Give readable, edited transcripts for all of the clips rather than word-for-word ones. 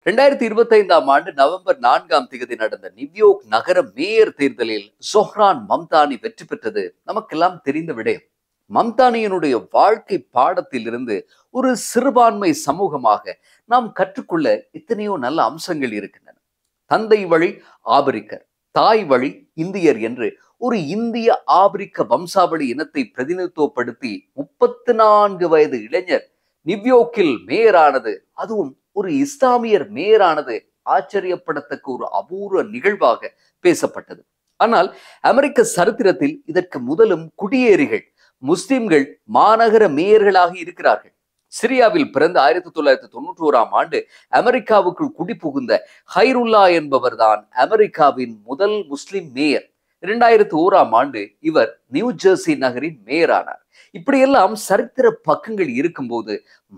2025ஆம் ஆண்டு நவம்பர் 4ஆம் தேதி நடந்த நியூயார்க் நகர மேயர் தேர்தலில் ஜொஹ்ரான் மம்தானி வெற்றி பெற்றது நமக்கெல்லாம் தெரிந்த விடயம். மம்தானியினுடைய வாழ்க்கை பாடத்திலிருந்து ஒரு சிறுபான்மை சமூகமாக நாம் கற்றுக்கொள்ள எத்தனையோ நல்ல அம்சங்கள் இருக்கின்றன. தந்தை வழி ஆபிரிக்கர், தாய் வழி இந்தியர் என்று ஒரு இந்திய ஆபிரிக்க வம்சாவளி இனத்தை பிரதிநிதித்துவப்படுத்தி 34 வயது இளைஞர் நியூயார்க்கில் மேயரானது, அதுவும் ஒரு இஸ்லாமியர் மேயரானது ஆச்சரியப்படத்தக்க ஒரு அபூர்வ நிகழ்வாக பேசப்பட்டது. ஆனால் அமெரிக்க சரித்திரத்தில் இதற்கு முதலும் குடியேறிகள் முஸ்லிம்கள் மாநகர மேயர்களாக இருக்கிறார்கள். சிரியாவில் பிறந்த 1991ஆம் ஆண்டு அமெரிக்காவுக்குள் குடிபுகுந்த ஹைருல்லா என்பவர்தான் அமெரிக்காவின் முதல் முஸ்லிம் மேயர். 2001ஆம் ஆண்டு இவர் நியூ ஜெர்சி நகரின் மேயரானார். இப்படியெல்லாம் சரித்திர பக்கங்கள் இருக்கும்போது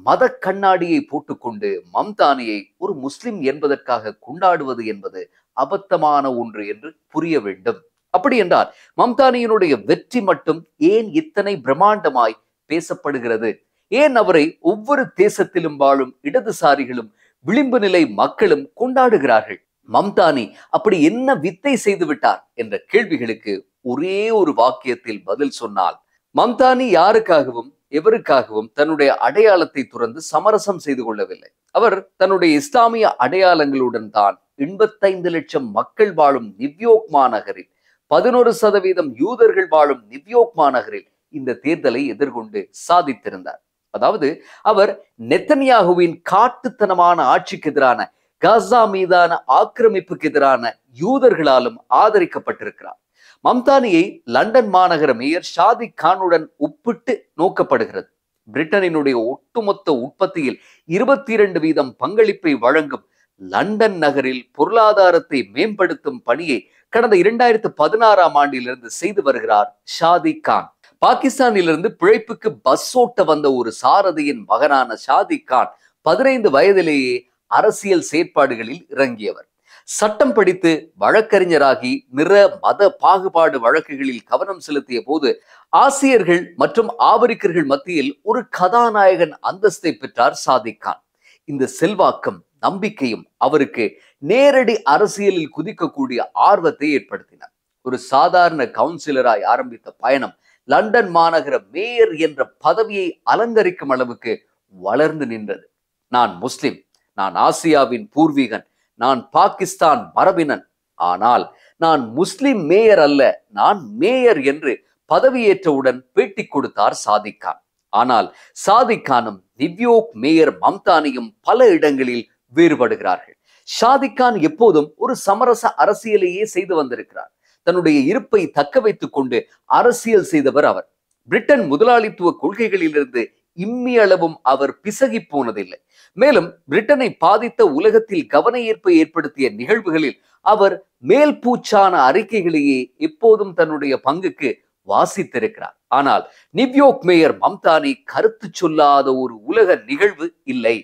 மத கண்ணாடியை போட்டுக்கொண்டு மம்தானியை ஒரு முஸ்லிம் என்பதற்காக கொண்டாடுவது என்பது அபத்தமான ஒன்று என்று புரிய வேண்டும். அப்படி என்றால் மம்தானியினுடைய வெற்றி மட்டும் ஏன் இத்தனை பிரம்மாண்டமாய் பேசப்படுகிறது? ஏன் அவரை ஒவ்வொரு தேசத்திலும் வாழும் இடதுசாரிகளும் விளிம்பு நிலை மக்களும் கொண்டாடுகிறார்கள்? மம்தானி அப்படி என்ன வித்தை செய்து விட்டார் என்ற கேள்விகளுக்கு ஒரே ஒரு வாக்கியத்தில் பதில் சொன்னால், மம்தானி யாருக்காகவும் எவருக்காகவும் தன்னுடைய அடையாளத்தை துறந்து சமரசம் செய்து கொள்ளவில்லை. அவர் தன்னுடைய இஸ்லாமிய அடையாளங்களுடன் தான் 85 லட்சம் மக்கள் வாழும் நியூயார்க் மாநகரில் 11% யூதர்கள் வாழும் நியூயார்க் மாநகரில் இந்த தேர்தலை எதிர்கொண்டு சாதித்திருந்தார். அதாவது அவர் நெத்தன்யாகுவின் காட்டுத்தனமான ஆட்சிக்கு எதிரான, காசா மீதான ஆக்கிரமிப்புக்கு எதிரான யூதர்களாலும் ஆதரிக்கப்பட்டிருக்கிறார். மம்தானியை லண்டன் மாநகர மேயர் ஷாதிக் கானுடன் ஒப்பிட்டு நோக்கப்படுகிறது. பிரிட்டனினுடைய ஒட்டுமொத்த உற்பத்தியில் 22% பங்களிப்பை வழங்கும் லண்டன் நகரில் பொருளாதாரத்தை மேம்படுத்தும் பணியை கடந்த 2016ஆம் ஆண்டிலிருந்து செய்து வருகிறார் ஷாதிக் கான். பாகிஸ்தானிலிருந்து பிழைப்புக்கு பஸ் ஓட்ட வந்த ஒரு சாரதியின் மகனான ஷாதிக் கான் 15 வயதிலேயே அரசியல் செயற்பாடுகளில் இறங்கியவர். சட்டம் படித்து வழக்கறிஞராகி நிற மத பாகுபாடு வழக்குகளில் கவனம் செலுத்திய போது ஆசியர்கள் மற்றும் ஆபிரிக்கர்கள் மத்தியில் ஒரு கதாநாயகன் அந்தஸ்தை பெற்றார் ஷாதிக் கான். இந்த செல்வாக்கும் நம்பிக்கையும் அவருக்கு நேரடி அரசியலில் குதிக்கக்கூடிய ஆர்வத்தை ஏற்படுத்தின. ஒரு சாதாரண கவுன்சிலராய் ஆரம்பித்த பயணம் லண்டன் மாநகர மேயர் என்ற பதவியை அலங்கரிக்கும் அளவுக்கு வளர்ந்து நின்றது. நான் முஸ்லிம், நான் ஆசியாவின் பூர்வீகன், நான் பாகிஸ்தான் மரபினன், ஆனால் நான் முஸ்லிம் மேயர் அல்ல, நான் மேயர் என்று பதவியேற்றவுடன் பேட்டி கொடுத்தார் ஷாதிக் கான். ஆனால் ஷாதிக் கானும் நியூயார்க் மேயர் மம்தானியும் பல இடங்களில் வேறுபடுகிறார்கள். ஷாதிக் கான் எப்போதும் ஒரு சமரச அரசியலையே செய்து வந்திருக்கிறார். தன்னுடைய இருப்பை தக்க வைத்துக் கொண்டு அரசியல் செய்தவர் அவர். பிரிட்டன் முதலாளித்துவ கொள்கைகளிலிருந்து இம்மி அளவும் அவர் பிசகி போனதில்லை. மேலும் பிரிட்டனை பாதித்த உலகத்தில் கவன ஈர்ப்பை ஏற்படுத்திய நிகழ்வுகளில் அவர் மேல்பூச்சான அறிக்கைகளையே எப்போதும் தன்னுடைய பங்குக்கு வாசித்திருக்கிறார். ஆனால் நியூயார்க் மேயர் மம்தானி கருத்து சொல்லாத ஒரு உலக நிகழ்வு இல்லை.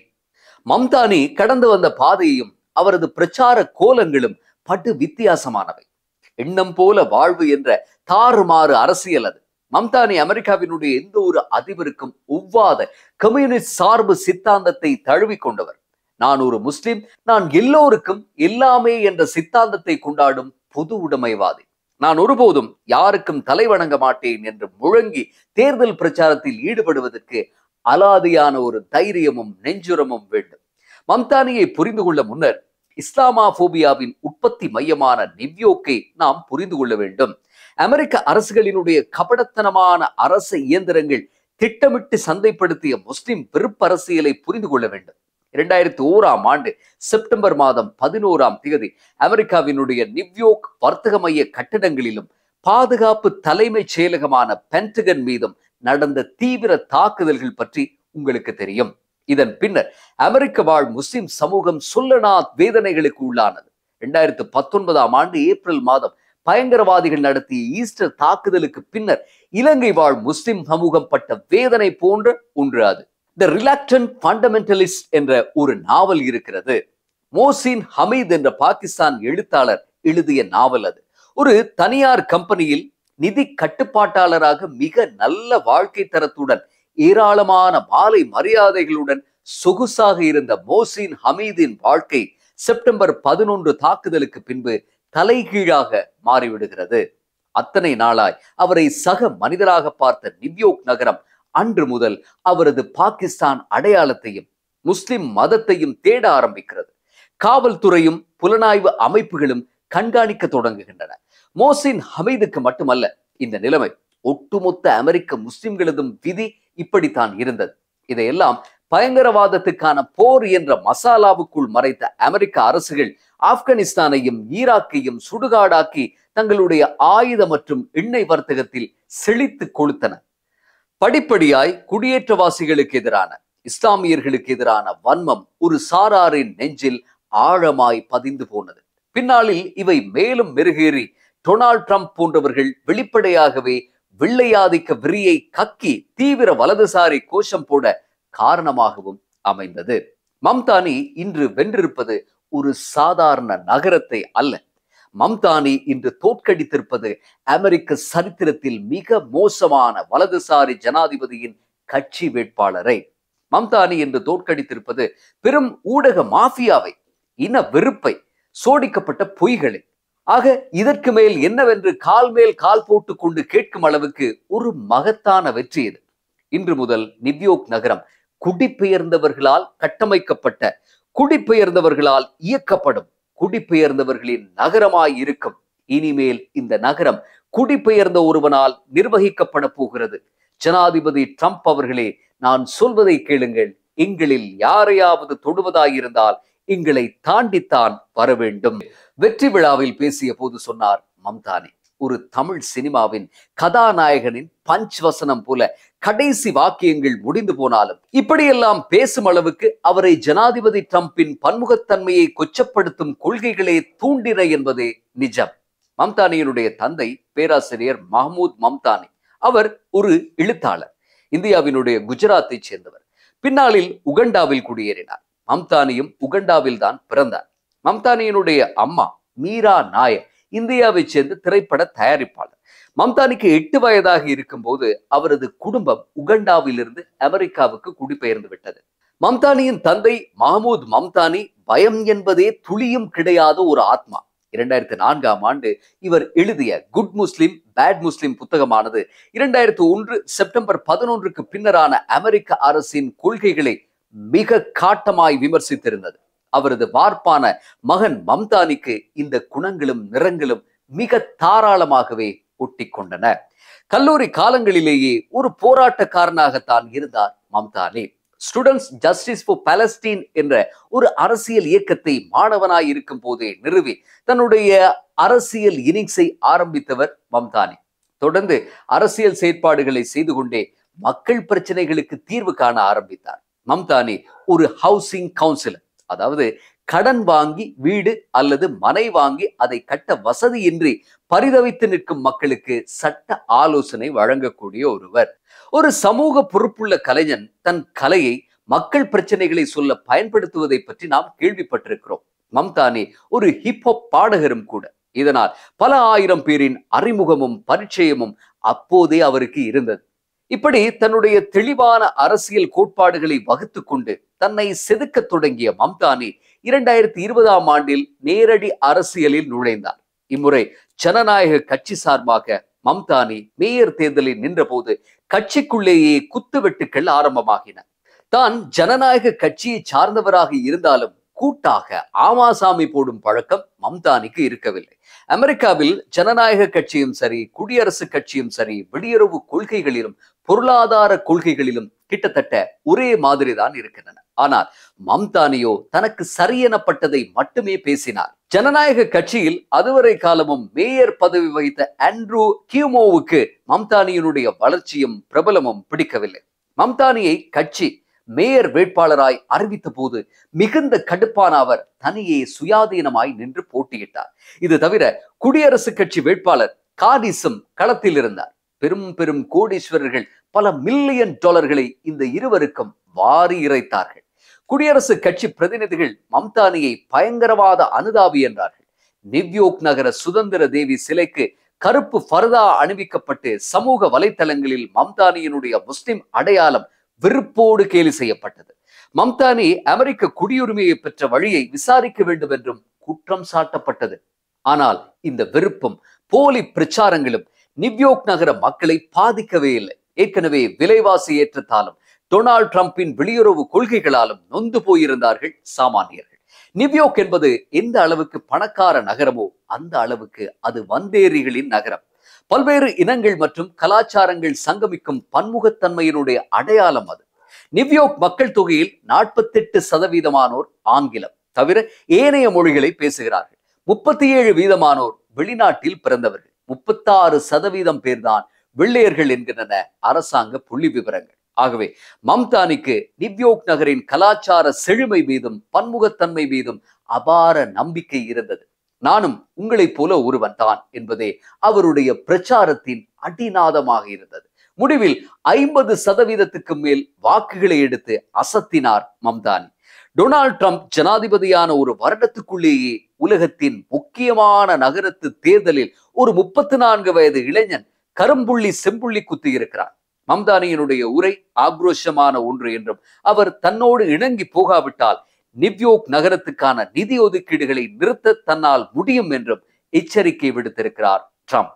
மம்தானி கடந்து வந்த பாதையையும் அவரது பிரச்சார கோலங்களும் படு வித்தியாசமானவை. எண்ணம் போல வாழ்வு என்ற தாறுமாறு அரசியல் அது. மம்தானி அமெரிக்காவினுடைய எந்த ஒரு அதிபருக்கும் ஒவ்வாத கம்யூனிஸ்ட் சார்பு சித்தாந்தத்தை தழுவி கொண்டவர். நான் ஒரு முஸ்லிம், நான் எல்லோருக்கும் எல்லாமே என்ற சித்தாந்தத்தை கொண்டாடும் பொது உடைமைவாதி. நான் ஒருபோதும் யாருக்கும் தலை வணங்க மாட்டேன் என்று முழங்கி தேர்தல் பிரச்சாரத்தில் ஈடுபடுவதற்கு அலாதியான ஒரு தைரியமும் நெஞ்சுரமும் வேண்டும். மம்தானியை புரிந்து கொள்ள முன்னர் இஸ்லாமாபோபியாவின் உற்பத்தி மையமான நியூயார்க்கை நாம் புரிந்து கொள்ள வேண்டும். அமெரிக்க அரசுகளினுடைய கபடத்தனமான அரசு இயந்திரங்கள் திட்டமிட்டு சந்தைப்படுத்திய முஸ்லிம் வெறுப்பரசியலை புரிந்து கொள்ள வேண்டும். 2001ஆம் ஆண்டு செப்டம்பர் மாதம் 11ஆம் தேதி அமெரிக்காவினுடைய நியூயார்க் வர்த்தக மைய கட்டடங்களிலும் பாதுகாப்பு தலைமைச் செயலகமான பென்டகன் மீதும் நடந்த தீவிர தாக்குதல்கள் பற்றி உங்களுக்கு தெரியும். இதன் பின்னர் அமெரிக்க வாழ் முஸ்லிம் சமூகம் சொல்லனா வேதனைகளுக்கு உள்ளானது. 2019ஆம் ஆண்டு ஏப்ரல் மாதம் பயங்கரவாதிகள் நடத்திய ஈஸ்டர் தாக்குதலுக்கு பின்னர் இலங்கை வாழ் முஸ்லிம் சமூகம் பட்ட வேதனை போன்ற ஒன்று அது. தி ரிலக்டன்ட் ஃபண்டமெண்டலிஸ்ட் என்ற ஒரு நாவல் இருக்கிறது. மோசின் ஹமீத் என்ற பாகிஸ்தான் எழுத்தாளர் எழுதிய நாவல் அது. ஒரு தனியார் கம்பெனியில் நிதி கட்டுப்பாட்டாளராக மிக நல்ல வாழ்க்கை தரத்துடன் ஏராளமான மாலை மரியாதைகளுடன் சொகுசாக இருந்த மோசின் ஹமீதின் வாழ்க்கை செப்டம்பர் 11 தாக்குதலுக்கு பின்பு தலைகீழாக மாறிவிடுகிறது. அத்தனை நாளாய் அவரை சக மனிதராக பார்த்த நியூயார்க் நகரம் அன்று முதல் அவரது பாகிஸ்தான் அடையாளத்தையும் முஸ்லிம் மதத்தையும் தேட ஆரம்பிக்கிறது. காவல்துறையும் புலனாய்வு அமைப்புகளும் கண்காணிக்க தொடங்குகின்றன. மோசின் ஹமீதுக்கு மட்டுமல்ல இந்த நிலைமை, ஒட்டுமொத்த அமெரிக்க முஸ்லிம்களதும் விதி இப்படித்தான் இருந்தது. இதையெல்லாம் பயங்கரவாதத்துக்கான போர் என்ற மசாலாவுக்குள் மறைத்த அமெரிக்க அரசுகள் ஆப்கானிஸ்தானையும் ஈராக்கையும் சுடுகாடாக்கி தங்களுடைய ஆயுத மற்றும் எண்ணெய் வர்த்தகத்தில் செழித்து கொளுத்தன. படிப்படியாய் குடியேற்றவாசிகளுக்கு எதிரான, இஸ்லாமியர்களுக்கு எதிரான வன்மம் ஒரு சாராரின் நெஞ்சில் ஆழமாய் பதிந்து போனது. பின்னாளில் இவை மேலும் மெருகேறி டொனால்ட் ட்ரம்ப் போன்றவர்கள் வெளிப்படையாகவே வெள்ளையாதிக்க வெறியை கக்கி தீவிர வலதுசாரி கோஷம் போட காரணமாகவும் அமைந்தது. மம்தானி இன்று வென்றிருப்பது ஒரு சாதாரண நகரத்தை அல்ல. மம்தானி இன்று தோற்கடித்திருப்பது அமெரிக்க சரித்திரத்தில் மிக மோசமான வலதுசாரி ஜனாதிபதியின் கட்சி வேட்பாளரை. மம்தானி என்று தோற்கடித்திருப்பது பெரும் ஊடக மாஃபியாவை, இன வெறுப்பை, சோடிக்கப்பட்ட பொய்களை. ஆக இதற்கு மேல் என்னவென்று கால் மேல் கால் போட்டு கொண்டு கேட்கும் அளவுக்கு ஒரு மகத்தான வெற்றி இது. இன்று முதல் நியூயார்க் நகரம் குடிபெயர்ந்தவர்களால் கட்டமைக்கப்பட்ட, குடிபெயர்ந்தவர்களால் இயக்கப்படும், குடிபெயர்ந்தவர்களின் நகரமாய் இருக்கும். இனிமேல் இந்த நகரம் குடிபெயர்ந்த ஒருவனால் நிர்வகிக்கப்பட போகிறது. ஜனாதிபதி ட்ரம்ப் அவர்களே, நான் சொல்வதை கேளுங்கள். எங்களில் யாரையாவது தொடுவதாயிருந்தால் எங்களை தாண்டித்தான் வர வேண்டும். வெற்றி விழாவில் பேசிய போது சொன்னார் மம்தானி, ஒரு தமிழ் சினிமாவின் கதாநாயகனின் பஞ்ச் வசனம் போல கடைசி வாக்கியங்கள் முடிந்து போனாலும் இப்படியெல்லாம் பேசும் அளவுக்கு அவரை ஜனாதிபதி ட்ரம்பின் பன்முகத்தன்மையை கொச்சப்படுத்தும் கொள்கைகளே தூண்டின என்பதே நிஜம். மம்தானியினுடைய தந்தை பேராசிரியர் மஹமூத் மம்தானி. அவர் ஒரு எழுத்தாளர். இந்தியாவினுடைய குஜராத்தை சேர்ந்தவர். பின்னாளில் உகண்டாவில் குடியேறினார். மம்தானியும் உகண்டாவில் தான் பிறந்தார். மம்தானியினுடைய அம்மா மீரா நாயர் இந்தியாவை சேர்ந்த திரைப்பட தயாரிப்பாளர். மம்தானிக்கு 8 வயதாக இருக்கும் போது அவரது குடும்பம் உகண்டாவிலிருந்து அமெரிக்காவுக்கு குடிபெயர்ந்து விட்டது. மம்தானியின் தந்தை மஹமூத் மம்தானி பயம் என்பதே துளியும் கிடையாத ஒரு ஆத்மா. 2004ஆம் ஆண்டு இவர் எழுதிய குட் முஸ்லிம் பேட் முஸ்லிம் புத்தகமானது 2001 செப்டம்பர் 11க்கு பின்னரான அமெரிக்க அரசின் கொள்கைகளை மிக காட்டமாய் விமர்சித்திருந்தது. அவரது வார்ப்பான மகன் மம்தானிக்கு இந்த குணங்களும் நிறங்களும் மிக தாராளமாகவே ஒட்டி கொண்டன. கல்லூரி காலங்களிலேயே ஒரு போராட்டக்காரனாகத்தான் இருந்தார் Mamdani. Students justice for Palestine என்ற ஒரு அரசியல் இயக்கத்தை மாணவனாய் இருக்கும் போதே நிறுவி தன்னுடைய அரசியல் இன்னிங்ஸை ஆரம்பித்தவர் மம்தானி. தொடர்ந்து அரசியல் செயற்பாடுகளை செய்து கொண்டே மக்கள் பிரச்சனைகளுக்கு தீர்வு காண ஆரம்பித்தார். மம்தானி ஒரு ஹவுசிங் கவுன்சிலர், அதாவது கடன் வாங்கி வீடு அல்லது மனை வாங்கி அதை கட்ட வசதியின்றி பரிதவித்து நிற்கும் மக்களுக்கு சட்ட ஆலோசனை வழங்கக்கூடிய ஒருவர். ஒரு சமூக பொறுப்புள்ள கலைஞன் தன் கலையை மக்கள் பிரச்சனைகளை சொல்ல பயன்படுத்துவதை பற்றி நாம் கேள்விப்பட்டிருக்கிறோம். மம்தானி ஒரு ஹிப்ஹாப் பாடகரும் கூட. இதனால் பல ஆயிரம் பேரின் அறிமுகமும் பரிச்சயமும் அப்போதே அவருக்கு இருந்தது. இப்படி தன்னுடைய தெளிவான அரசியல் கோட்பாடுகளை வகுத்து கொண்டு தன்னை செதுக்க தொடங்கிய மம்தானி 2020ஆம் ஆண்டில் நேரடி அரசியலில் நுழைந்தார். இம்முறை ஜனநாயக கட்சி சார்பாக மம்தானி மேயர் தேர்தலில் நின்றபோது கட்சிக்குள்ளேயே குத்துவெட்டுக்கள் ஆரம்பமாகின. தான் ஜனநாயக கட்சியை சார்ந்தவராக இருந்தாலும் கூட்டாக ஆமாசாமி போடும் பழக்கம் மம்தானிக்கு இருக்கவில்லை. அமெரிக்காவில் ஜனநாயக கட்சியும் சரி, குடியரசு கட்சியும் சரி, வெளியுறவு கொள்கைகளிலும் பொருளாதார கொள்கைகளிலும் கிட்டத்தட்ட ஒரே மாதிரி தான் இருக்கின்றன. ஆனால் மம்தானியோ தனக்கு சரியெனப்பட்டதை மட்டுமே பேசினார். ஜனநாயக கட்சியில் அதுவரை காலமும் மேயர் பதவி வகித்த ஆண்ட்ரூ கியூமோவுக்கு மம்தானியினுடைய வளர்ச்சியும் பிரபலமும் பிடிக்கவில்லை. மம்தானியை கட்சி மேயர் வேட்பாளராய் அறிவித்த போது மிகுந்த கடுப்பான அவர் தனியே சுயாதீனமாய் நின்று போட்டியிட்டார். இது தவிர குடியரசுக் கட்சி வேட்பாளர் காடிஸும் களத்தில் இருந்தார். பெரும் பெரும் கோடீஸ்வரர்கள் பல மில்லியன் டாலர்களை இந்த இருவருக்கும் வாரி இறைத்தார்கள். குடியரசுக் கட்சி பிரதிநிதிகள் மம்தானியை பயங்கரவாத அனுதாபி என்றார்கள். நியூயார்க் நகர சுதந்திர தேவி சிலைக்கு கருப்பு ஃபர்தா அணிவிக்கப்பட்டு சமூக வலைத்தளங்களில் மம்தானியினுடைய முஸ்லிம் அடையாளம் வெறுப்போடு கேலி செய்யப்பட்டது. மம்தானி அமெரிக்க குடியுரிமையை பெற்ற வழியை விசாரிக்க வேண்டும் என்றும் குற்றம் சாட்டப்பட்டது. ஆனால் இந்த வெறுப்பும் போலி பிரச்சாரங்களும் நியூயார்க் நகர மக்களை பாதிக்கவே இல்லை. ஏற்கனவே விலைவாசி ஏற்றத்தாலும் டொனால்ட் ட்ரம்பின் வெளியுறவு கொள்கைகளாலும் நொந்து போயிருந்தார்கள் சாமானியர்கள். நியூயார்க் என்பது எந்த அளவுக்கு பணக்கார நகரமோ அந்த அளவுக்கு அது வந்தேரிகளின் நகரம். பல்வேறு இனங்கள் மற்றும் கலாச்சாரங்கள் சங்கமிக்கும் பன்முகத்தன்மையினுடைய அடையாளம் அது. நியூயார்க் மக்கள் தொகையில் 48% ஆங்கிலம் தவிர ஏனைய மொழிகளை பேசுகிறார்கள். 37% வெளிநாட்டில் பிறந்தவர்கள். 36% பேர்தான் வெள்ளையர்கள் என்கின்றன அரசாங்க புள்ளி விவரங்கள். ஆகவே மம்தானிக்கு நியூயார்க் நகரின் கலாச்சார செழுமை மீதும் பன்முகத்தன்மை மீதும் அபார நம்பிக்கை இருந்தது. நானும் உங்களைப் போல ஒருவன் தான் என்பதே அவருடைய பிரச்சாரத்தின் அடிநாதமாக இருந்தது. முடிவில் 50% மேல் வாக்குகளை எடுத்து அசத்தினார் மம்தானி. டொனால்ட் ட்ரம்ப் ஜனாதிபதியான ஒரு வருடத்துக்குள்ளேயே உலகத்தின் முக்கியமான நகரத்து தேர்தலில் ஒரு 34 வயது இளைஞன் கரும்புள்ளி செம்புள்ளி குத்தி இருக்கிறார். மம்தானியினுடைய உரை ஆக்ரோஷமான ஒன்று என்றும் அவர் தன்னோடு இணங்கி போகாவிட்டால் நியூயார்க் நகரத்துக்கான நிதி ஒதுக்கீடுகளை நிறுத்த தன்னால் முடியும் என்றும் எச்சரிக்கை விடுத்திருக்கிறார் ட்ரம்ப்.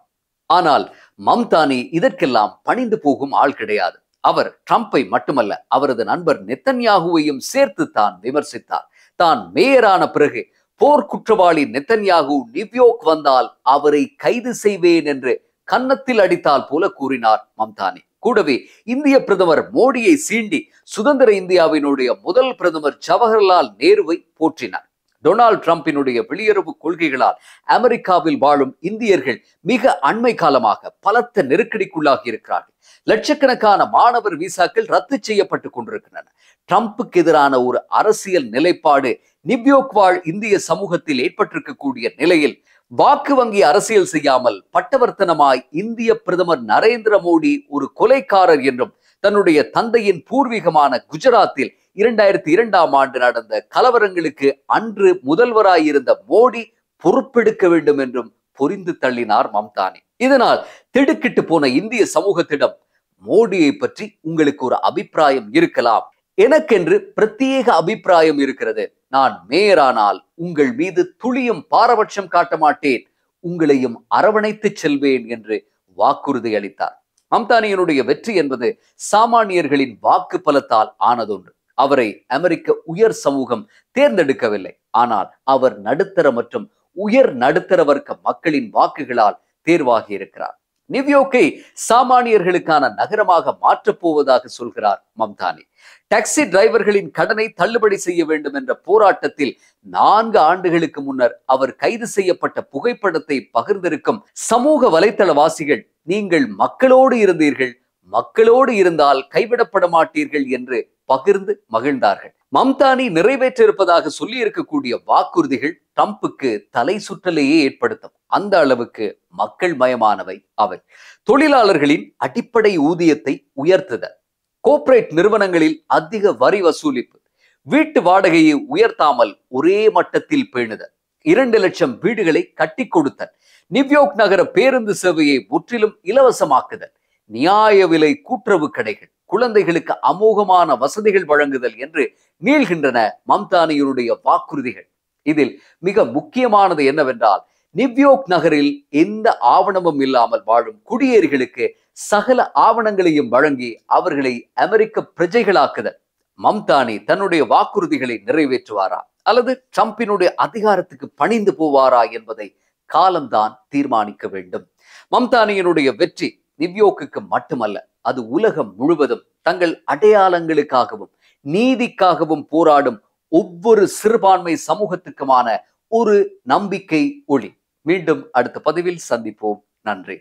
ஆனால் மம்தானி இதற்கெல்லாம் பணிந்து போகும் ஆள் கிடையாது. அவர் ட்ரம்பை மட்டுமல்ல, அவரது நண்பர் நெத்தன்யாகுவையும் சேர்த்து தான் விமர்சித்தார். தான் மேயரான பிறகு போர் குற்றவாளி நெத்தன்யாகு நியூயார்க் வந்தால் அவரை கைது செய்வேன் என்று கன்னத்தில் அடித்தால் போல கூறினார் மம்தானி. கூடவே இந்திய பிரதமர் மோடியை சீண்டி சுதந்திர இந்தியாவினுடைய முதல் பிரதமர் ஜவஹர்லால் நேருவை போற்றினார். டொனால்ட் ட்ரம்பினுடைய வெளியுறவு கொள்கைகளால் அமெரிக்காவில் வாழும் இந்தியர்கள் மிக அண்மை காலமாக பலத்த நெருக்கடிக்குள்ளாகி இருக்கிறார்கள். லட்சக்கணக்கான மாணவர் விசாக்கள் ரத்து செய்யப்பட்டு கொண்டிருக்கின்றன. ட்ரம்புக்கு எதிரான ஒரு அரசியல் நிலைப்பாடு நியூயார்க் வாழ் இந்திய சமூகத்தில் ஏற்பட்டிருக்கக்கூடிய நிலையில் வாக்கு வங்கி அரசியல் செய்யாமல் பட்டவர்த்தனமாய் இந்திய பிரதமர் நரேந்திர மோடி ஒரு கொலைக்காரர் என்றும் தன்னுடைய தந்தையின் பூர்வீகமான குஜராத்தில் 2002 நடந்த கலவரங்களுக்கு அன்று முதல்வராயிருந்த மோடி பொறுப்பெடுக்க வேண்டும் என்றும் புரிந்து தள்ளினார் மம்தானி. இதனால் திடுக்கிட்டு போன இந்திய சமூகத்திடம் மோடியை பற்றி உங்களுக்கு ஒரு அபிப்பிராயம் இருக்கலாம், எனக்கென்று பிரத்யேக அபிப்பிராயம் இருக்கிறது. நான் மேயரானால் உங்கள் மீது துளியும் பாரபட்சம் காட்ட மாட்டேன், உங்களையும் அரவணைத்து செல்வேன் என்று வாக்குறுதி அளித்தார். மம்தானியினுடைய வெற்றி என்பது சாமானியர்களின் வாக்கு பலத்தால் ஆனதொன்று. அவரை அமெரிக்க உயர் சமூகம் தேர்ந்தெடுக்கவில்லை. ஆனால் அவர் நடுத்தர மற்றும் உயர் நடுத்தர வர்க்க மக்களின் வாக்குகளால் தேர்வாகி இருக்கிறார். நியூயார்க்கை சாமானியர்களுக்கான நகரமாக மாற்றப் போவதாக சொல்கிறார் மம்தானி. டாக்ஸி டிரைவர்களின் கடனை தள்ளுபடி செய்ய வேண்டும் என்ற போராட்டத்தில் 4 ஆண்டுகளுக்கு முன்னர் அவர் கைது செய்யப்பட்ட புகைப்படத்தை பகிர்ந்திருக்கும் சமூக வலைத்தளவாசிகள், நீங்கள் மக்களோடு இருந்தீர்கள், மக்களோடு இருந்தால் கைவிடப்பட மாட்டீர்கள் என்று பகிர்ந்து மகிழ்ந்தார்கள். மம்தானி நிறைவேற்ற இருப்பதாக சொல்லி இருக்கக்கூடிய வாக்குறுதிகள் ட்ரம்புக்கு தலை சுற்றலையே ஏற்படுத்தும். அந்த அளவுக்கு மக்கள் மயமானவை அவை. தொழிலாளர்களின் அடிப்படை ஊதியத்தை உயர்த்துதல், கோர்ப்பரேட் நிறுவனங்களில் அதிக வரி வசூலிப்பு, வீட்டு வாடகையை உயர்த்தாமல் ஒரே மட்டத்தில் பேணுதல், 2 லட்சம் வீடுகளை கட்டி கொடுத்தல், நியூயார்க் நகர பேருந்து சேவையை முற்றிலும் இலவசமாக்குதல், நியாய விலை கூட்டுறவு கடைகள், குழந்தைகளுக்கு அமோகமான வசதிகள் வழங்குதல் என்று நீள்கின்றன மம்தானியினுடைய வாக்குறுதிகள். இதில் மிக முக்கியமானது என்னவென்றால், நியூயார்க் நகரில் எந்த ஆவணமும் இல்லாமல் வாழும் குடியேறிகளுக்கு சகல ஆவணங்களையும் வழங்கி அவர்களை அமெரிக்க பிரஜைகளாக்குதல். மம்தானி தன்னுடைய வாக்குறுதிகளை நிறைவேற்றுவாரா அல்லது ட்ரம்பினுடைய அதிகாரத்துக்கு பணிந்து போவாரா என்பதை காலம்தான் தீர்மானிக்க வேண்டும். மம்தானியினுடைய வெற்றி நியூயார்க்குக்கு மட்டுமல்ல, அது உலகம் முழுவதும் தங்கள் அடையாளங்களுக்காகவும் நீதிக்காகவும் போராடும் ஒவ்வொரு சிறுபான்மை சமூகத்துக்குமான ஒரு நம்பிக்கை ஒளி. மீண்டும் அடுத்த பதிவில் சந்திப்போம். நன்றி.